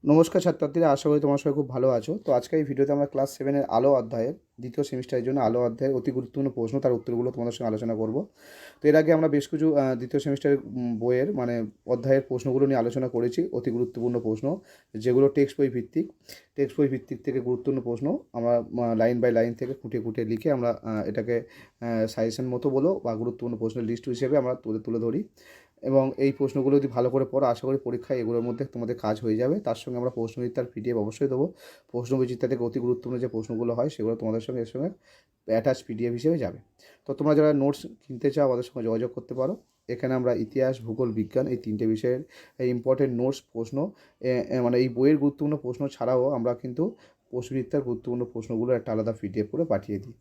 নমস্কার ছাত্রছাত্রীরা, আশা করি তোমার সবাই খুব ভালো আছো। তো আজকে এই ভিডিওতে আমরা ক্লাস 7-এর আলো অধ্যায়ের দ্বিতীয় সেমিস্টারের জন্য আলো অধ্যায়ের অতি গুরুত্বপূর্ণ প্রশ্ন তার উত্তরগুলো তোমাদের সঙ্গে আলোচনা করব। তো এর আগে আমরা বেশ কিছু দ্বিতীয় সেমিস্টারের বইয়ের অধ্যায়ের প্রশ্নগুলো নিয়ে আলোচনা করেছি। অতি গুরুত্বপূর্ণ প্রশ্ন যেগুলো টেক্সট বই ভিত্তিক থেকে গুরুত্বপূর্ণ প্রশ্ন আমরা লাইন বাই লাইন থেকে খুঁটিয়ে খুঁটিয়ে লিখে আমরা এটাকে সাজেশন মতো বলো বা গুরুত্বপূর্ণ প্রশ্নের লিস্ট হিসেবে আমরা তুলে তুলে ধরি। এবং এই প্রশ্নগুলো যদি ভালো করে পড়ো, আশা করি পরীক্ষায় এগুলোর মধ্যে তোমাদের কাজ হয়ে যাবে। তার সঙ্গে আমরা প্রশ্নবিচিত্রার পিডিএফ অবশ্যই দেবো। প্রশ্নবিচিত্রা থেকে অতি গুরুত্বপূর্ণ যে প্রশ্নগুলো হয় সেগুলো তোমাদের সঙ্গে এর সঙ্গে অ্যাটাচ পিডিএফ হিসেবে যাবে। তো তোমরা যারা নোটস কিনতে চাও আমাদের সঙ্গে যোগাযোগ করতে পারো। এখানে আমরা ইতিহাস, ভূগোল, বিজ্ঞান এই তিনটে বিষয়ের ইম্পর্টেন্ট নোটস প্রশ্ন এই বইয়ের গুরুত্বপূর্ণ প্রশ্ন ছাড়াও আমরা কিন্তু প্রশ্নবিচিত্রার গুরুত্বপূর্ণ প্রশ্নগুলো একটা আলাদা পিডিএফ করে পাঠিয়ে দিই।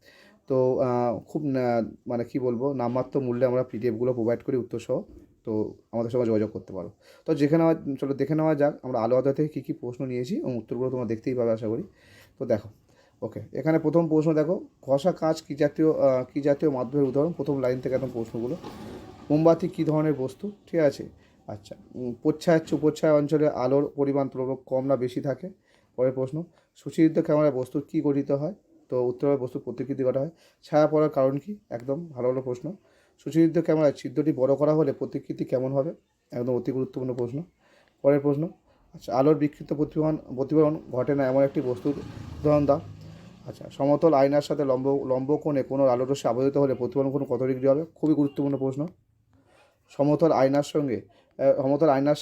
তো খুব কী বলবো, নামমাত্র মূল্যে আমরা পিডিএফগুলো প্রোভাইড করি উত্তরসহ। তো আমাদের সঙ্গে যোগাযোগ করতে পারো। তো চলো দেখে নেওয়া যাক আমরা আলো অধ্যায় থেকে কী কী প্রশ্ন নিয়েছি এবং উত্তরগুলো তোমরা দেখতেই পাবে আশা করি। তো দেখো, ওকে, এখানে প্রথম প্রশ্ন দেখো, ঘষা কাঁচ কী জাতীয় মাধ্যমের উদাহরণ? প্রথম লাইন থেকে একদম প্রশ্নগুলো। মোমবাতি কী ধরনের বস্তু? ঠিক আছে। আচ্ছা, উপচ্ছায়া অঞ্চলে আলোর পরিমাণ তুলনামূলক কম না বেশি থাকে? পরের প্রশ্ন, সুচিত্রিত ক্যামেরায় বস্তুর কী গঠিত হয়? তো উত্তর হবে বস্তুর প্রতিকৃতি গঠা হয়। ছায়া পড়ার কারণ কি? একদম ভালো ভালো প্রশ্ন। সুচিত্রিত ক্যামেরায় ছিদ্রটি বড় করা হলে প্রতিকৃতি কেমন হবে? একদম অতি গুরুত্বপূর্ণ প্রশ্ন। পরের প্রশ্ন, আচ্ছা, আলোর বিক্ষিপ্ত প্রতিফলন ঘটে না এমন একটি বস্তুর উদাহরণ দাও। আচ্ছা, সমতল আয়নার সাথে লম্ব কোণে কোনো আলোরশ্মি আবদ্ধ হলে প্রতিফলন কোণ কত ডিগ্রি হবে? খুবই গুরুত্বপূর্ণ প্রশ্ন। সমতল আয়নার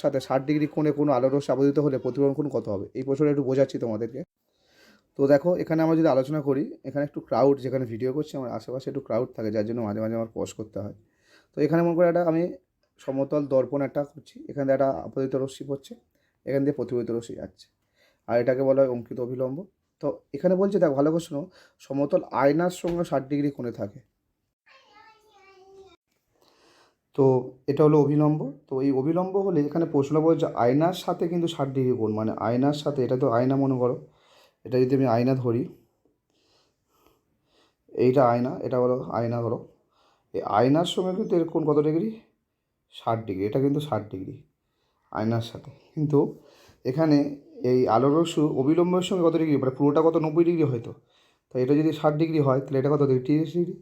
সাথে 60 ডিগ্রি কোণে কোনো আলোরশ্মি আবদ্ধ হলে প্রতিফলন কোণ কত হবে? এই প্রশ্নটা একটু বোঝাচ্ছি তোমাদেরকে। তো দেখো, এখানে আমরা যদি আলোচনা করি, এখানে একটু ক্রাউড, যেখানে ভিডিও করছি আমার আশেপাশে একটু ক্রাউড থাকে, যার জন্য মাঝে মাঝে আমার পজ করতে হয়। তো এখানে মনে করে আমি সমতল দর্পণ একটা করছি, এখান দিয়ে একটা আপতিত রশ্মি পড়ছে, এখান দিয়ে প্রতিফলিত রশ্মি যাচ্ছে, আর এটাকে বলা হয় অঙ্কিত অভিলম্ব। তো এখানে বলছে, দেখ ভালো প্রশ্ন, সমতল আয়নার সঙ্গে 60 ডিগ্রি কোণে থাকে। তো এটা হলো অভিলম্ব। তো এই অভিলম্ব হলে এখানে প্রশ্ন বলছে আয়নার সাথে কিন্তু 60 ডিগ্রি কোণ, মানে আয়নার সাথে, এটা তো আয়না মনে করো, এটা যদি আমি আয়না ধরি, এইটা আয়না, এটা হলো আয়না ধরো, এই আয়নার সঙ্গে কিন্তু এর কোণ কত ডিগ্রি? 60 ডিগ্রি। এটা কিন্তু 60 ডিগ্রি আয়নার সাথে। কিন্তু এখানে এই আলোর রশ্মি অবিলম্বের সঙ্গে কত ডিগ্রি, মানে পুরোটা কত 90 ডিগ্রি হয়তো। তো এটা যদি 60 ডিগ্রি হয় তাহলে এটা কত ডিগ্রি? 30 ডিগ্রি।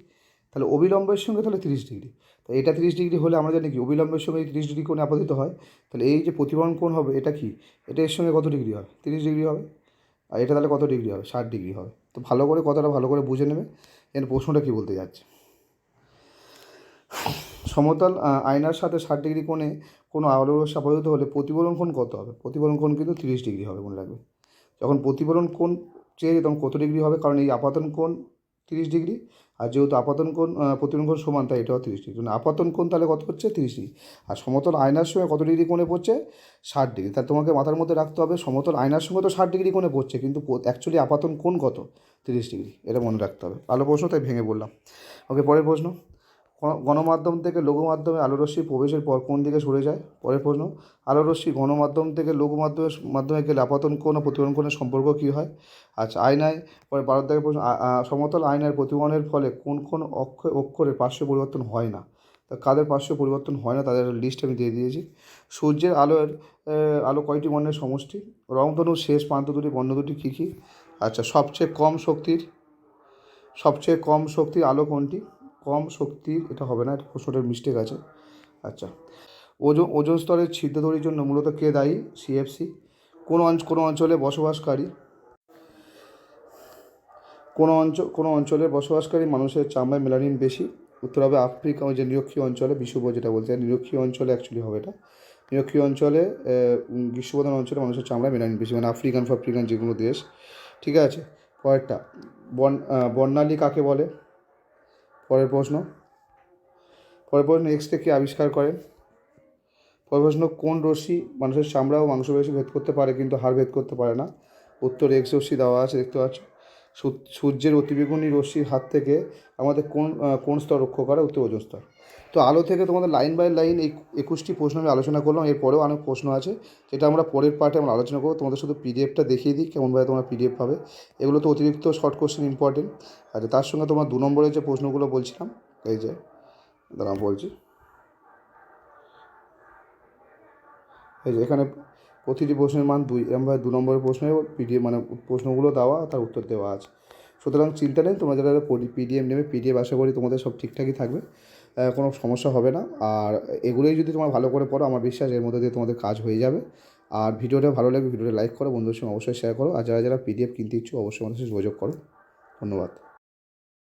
তাহলে অবিলম্বের সঙ্গে তাহলে 30 ডিগ্রি। তো এটা 30 ডিগ্রি হলে আমরা জানি কি অবিলম্বের সঙ্গে 30 ডিগ্রি কোণে আপতিত হয়। তাহলে এই যে প্রতিফলন কোণ হবে এটা কি? এটা এর সঙ্গে কত ডিগ্রি হবে? 30 ডিগ্রি হবে। আর এটা তাহলে কত ডিগ্রি হবে? 60 ডিগ্রি হবে। তো ভালো করে কথাটা ভালো করে বুঝে নেবে এর প্রশ্নটা কী বলতে যাচ্ছে। সমতল আয়নার সাথে 60 ডিগ্রি কোণে কোনো আলোর রশ্মি আপাতত হলে প্রতিফলন কোণ কত হবে? প্রতিফলন কোণ কিন্তু 30 ডিগ্রি হবে, মনে রাখবে। যখন প্রতিফলন কোণ চেয়ে তখন কত ডিগ্রি হবে? কারণ এই আপাতন কোণ 30 ডিগ্রি, আর যেহেতু আপাতন কোণ প্রতিফলন কোণ সমান, তাই এটাও 30 ডিগ্রি। মানে আপাতন কোণ তাহলে কত হচ্ছে? 30 ডিগ্রি। আর সমতল আয়নার সঙ্গে কত ডিগ্রি কোণে পড়ছে? 60 ডিগ্রি। তাহলে তোমাকে মাথার মধ্যে রাখতে হবে সমতল আয়নার সঙ্গে তো 60 ডিগ্রি কোণে পড়ছে, কিন্তু অ্যাকচুয়ালি আপাতন কোণ কত? 30 ডিগ্রি। এটা মনে রাখতে হবে। ভালো প্রশ্ন, তাই ভেঙে বললাম। ওকে, পরের প্রশ্ন, গণমাধ্যম থেকে লঘু মাধ্যমে আলোরশ্মি প্রবেশের পর কোন দিকে সরে যায়? পরের প্রশ্ন, আলোরশ্মি ঘনমাধ্যম থেকে লঘু মাধ্যমে গেলে আপতন কোণ ও প্রতিফলন কোণের সম্পর্ক কী হয়? আচ্ছা, আয়নায়, পরে 12 থেকে প্রশ্ন, সমতল আয়নার প্রতিফলনের ফলে কোন কোন অক্ষরের পার্শ্ব পরিবর্তন হয় না? তা কাদের পার্শ্ব পরিবর্তন হয় না তাদের লিস্ট আমি দিয়ে দিয়েছি। সূর্যের আলো কয়টি বর্ণের সমষ্টি? রংধনুর শেষ প্রান্ত দুটি বর্ণ দুটি কী কী? আচ্ছা, সবচেয়ে কম শক্তির আলো কোনটি? কম শক্তির, এটা হবে না, এটা প্রশ্নটার মিস্টেক আছে। আচ্ছা, ওজোন স্তরের ছিদ্র তৈরির জন্য মূলত কে দায়ী? সিএফসি। কোনো অঞ্চলে বসবাসকারী কোনো অঞ্চলের বসবাসকারী মানুষের চামড়ায় মেলানিন বেশি? উত্তর হবে আফ্রিকা, ওই যে নিরক্ষীয় অঞ্চলে, বিষুব যেটা বলতে চাই, নিরক্ষীয় অঞ্চলে অ্যাকচুয়ালি হবে এটা। নিরক্ষীয় অঞ্চলে, গ্রীষ্মপ্রধান অঞ্চলে মানুষের চামড়ায় মেলানিন বেশি, মানে আফ্রিকান যেগুলো দেশ। ঠিক আছে। পরেরটা, বর্ণালী কাকে বলে? পরের প্রশ্ন এক্সরে কে আবিষ্কার করেন? পরের প্রশ্ন, কোন রশ্মি মানুষের চামড়া ও মাংসপেশি ভেদ করতে পারে কিন্তু হাড় ভেদ করতে পারে না? উত্তর এক্স রশ্মি দেওয়া আছে, দেখতে পাচ্ছ। সূর্যের অতিবেগুনি রশ্মির হাত থেকে আমাদের কোন স্তর রক্ষা করে? উত্তর ওজোন স্তর। তো আলো থেকে তোমাদের লাইন বাই লাইন এই 21টি প্রশ্ন আমি আলোচনা করলাম। এরপরেও অনেক প্রশ্ন আছে, যেটা আমরা পরের পার্টে আমরা আলোচনা করবো। তোমাদের শুধু পিডিএফটা দেখিয়ে দিই কেমনভাবে তোমরা পিডিএফ পাবে। এগুলো তো অতিরিক্ত শর্ট কোশ্চেন ইম্পর্টেন্ট। আচ্ছা, তার সঙ্গে তোমার 2 নম্বরের যে প্রশ্নগুলো বলছিলাম, এই যে দাঁড়াও বলছি, এই যে এখানে প্রতিটি প্রশ্নের মান 2, আমরা 2 নম্বরের প্রশ্নে পিডিএফ মানে প্রশ্নগুলো দেওয়া, তার উত্তর দেওয়া আছে। সুতরাং চিন্তা নেই, তোমরা যারা পিডিএফ নেবে, পিডিএফ আশা করি তোমাদের সব ঠিকঠাকই থাকবে, কোনো সমস্যা হবে না। আর এগুলোই যদি তোমরা ভালো করে পড়ো, আমার বিশ্বাস এর মধ্যে দিয়ে তোমাদের কাজ হয়ে যাবে। আর ভিডিওটা ভালো লাগবে, ভিডিওটা লাইক করো, বন্ধুদের সঙ্গে অবশ্যই শেয়ার করো। আর যারা যারা পিডিএফ কিনতে ইচ্ছুক অবশ্যই আমাদের সাথে যোগাযোগ করো। ধন্যবাদ।